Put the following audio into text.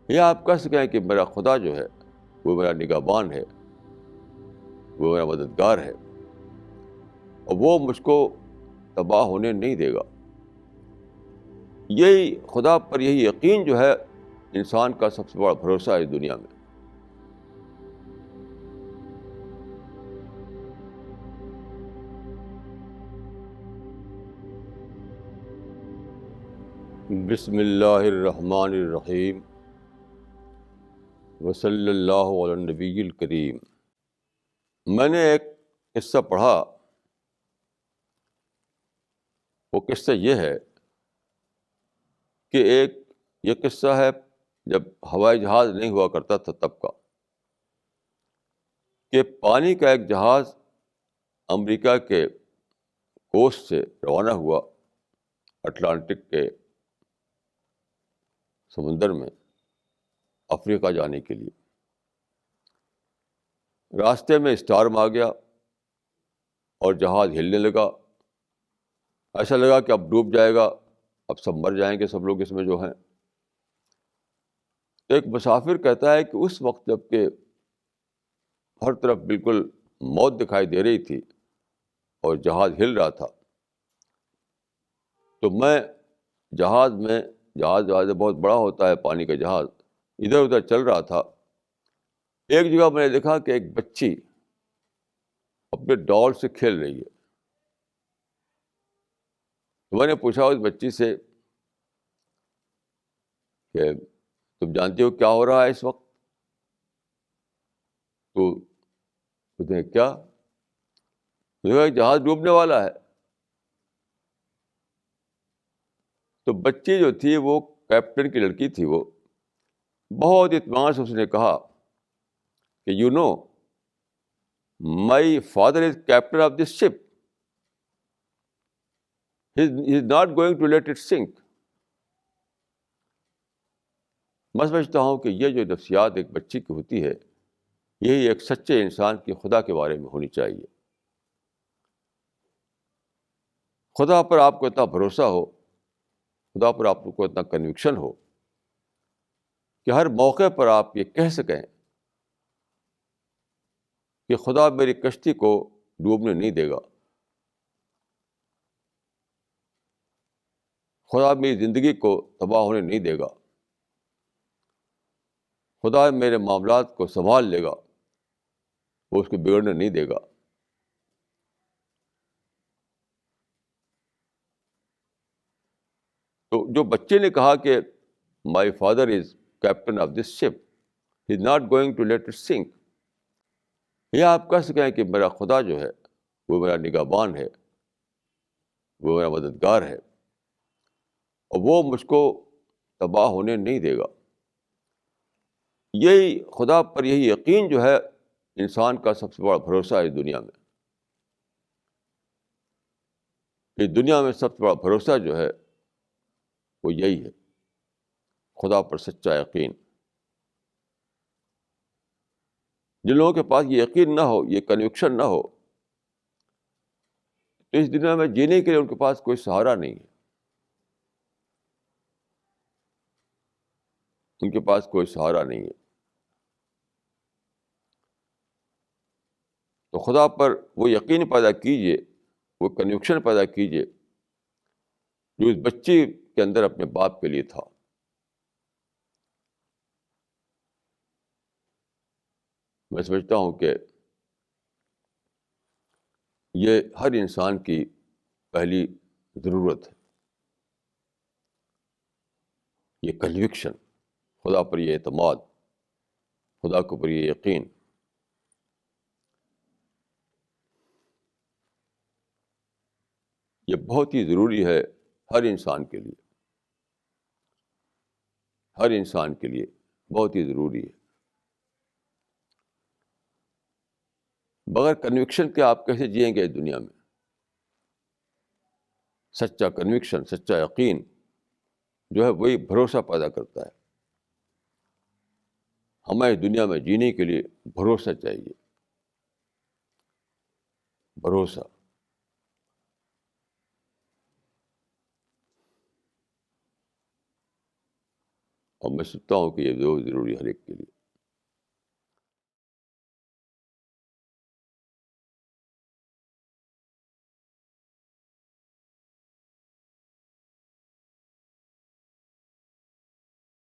یا آپ کہہ سکیں کہ میرا خدا جو ہے وہ میرا نگہبان ہے، وہ میرا مددگار ہے، اور وہ مجھ کو تباہ ہونے نہیں دے گا۔ یہی خدا پر یہی یقین جو ہے انسان کا سب سے بڑا بھروسہ ہے اس دنیا میں۔ بسم اللہ الرحمن الرحیم، وصلی اللہ علی النبی الکریم۔ میں نے ایک قصہ پڑھا، وہ قصہ یہ ہے کہ یہ قصہ ہے جب ہوائی جہاز نہیں ہوا کرتا تھا تب کا، کہ پانی کا ایک جہاز امریکہ کے کوسٹ سے روانہ ہوا اٹلانٹک کے سمندر میں افریقہ جانے کے لیے۔ راستے میں اسٹارم آ گیا اور جہاز ہلنے لگا، ایسا لگا کہ اب ڈوب جائے گا، اب سب مر جائیں گے سب لوگ اس میں جو ہیں۔ ایک مسافر کہتا ہے کہ اس وقت جب کہ ہر طرف بالکل موت دکھائی دے رہی تھی اور جہاز ہل رہا تھا، تو میں جہاز بہت بڑا ہوتا ہے پانی کا جہاز، ادھر ادھر چل رہا تھا۔ ایک جگہ میں نے دیکھا کہ ایک بچی اپنے ڈال سے کھیل رہی ہے۔ میں نے پوچھا اس بچی سے کہ تم جانتی ہو کیا ہو رہا ہے اس وقت؟ تو اس نے کیا؟ جہاز ڈوبنے والا ہے۔ تو بچی جو تھی وہ کیپٹن کی لڑکی تھی، وہ بہت اطمینان سے اس نے کہا کہ you know my father is captain of this ship, he is not going to let it sink. میں سمجھتا ہوں کہ یہ جو نفسیات ایک بچی کی ہوتی ہے، یہی ایک سچے انسان کی خدا کے بارے میں ہونی چاہیے۔ خدا پر آپ کو اتنا بھروسہ ہو، خدا پر آپ کو اتنا کنوکشن ہو کہ ہر موقع پر آپ یہ کہہ سکیں کہ خدا میری کشتی کو ڈوبنے نہیں دے گا، خدا میری زندگی کو تباہ ہونے نہیں دے گا، خدا میرے معاملات کو سنبھال لے گا، وہ اس کو بگڑنے نہیں دے گا۔ تو جو بچے نے کہا کہ my father is captain of this ship, he is not going to let it sink, یہ آپ کہہ سکیں کہ میرا خدا جو ہے وہ میرا نگہبان ہے، وہ میرا مددگار ہے، اور وہ مجھ کو تباہ ہونے نہیں دے گا۔ یہی خدا پر یہی یقین جو ہے انسان کا سب سے بڑا بھروسہ ہے اس دنیا میں۔ اس دنیا میں سب سے بڑا بھروسہ جو ہے وہ یہی ہے، خدا پر سچا یقین۔ جن لوگوں کے پاس یہ یقین نہ ہو، یہ کنوکشن نہ ہو، تو اس دنیا میں جینے کے لیے ان کے پاس کوئی سہارا نہیں ہے، ان کے پاس کوئی سہارا نہیں ہے۔ تو خدا پر وہ یقین پیدا کیجئے، وہ کنوکشن پیدا کیجئے جو اس بچی کے اندر اپنے باپ کے لیے تھا۔ میں سمجھتا ہوں کہ یہ ہر انسان کی پہلی ضرورت ہے، یہ کنوکشن، خدا پر یہ اعتماد، خدا کے اوپر یہ یقین۔ یہ بہت ہی ضروری ہے ہر انسان کے لیے، ہر انسان کے لیے بہت ہی ضروری ہے۔ بغیر کنوکشن کے آپ کیسے جئیں گے اس دنیا میں؟ سچا کنوکشن، سچا یقین جو ہے وہی بھروسہ پیدا کرتا ہے۔ ہمیں اس دنیا میں جینے کے لیے بھروسہ چاہیے، بھروسہ۔ اور میں سمجھتا ہوں کہ یہ ضروری ہے ہر ایک کے لیے.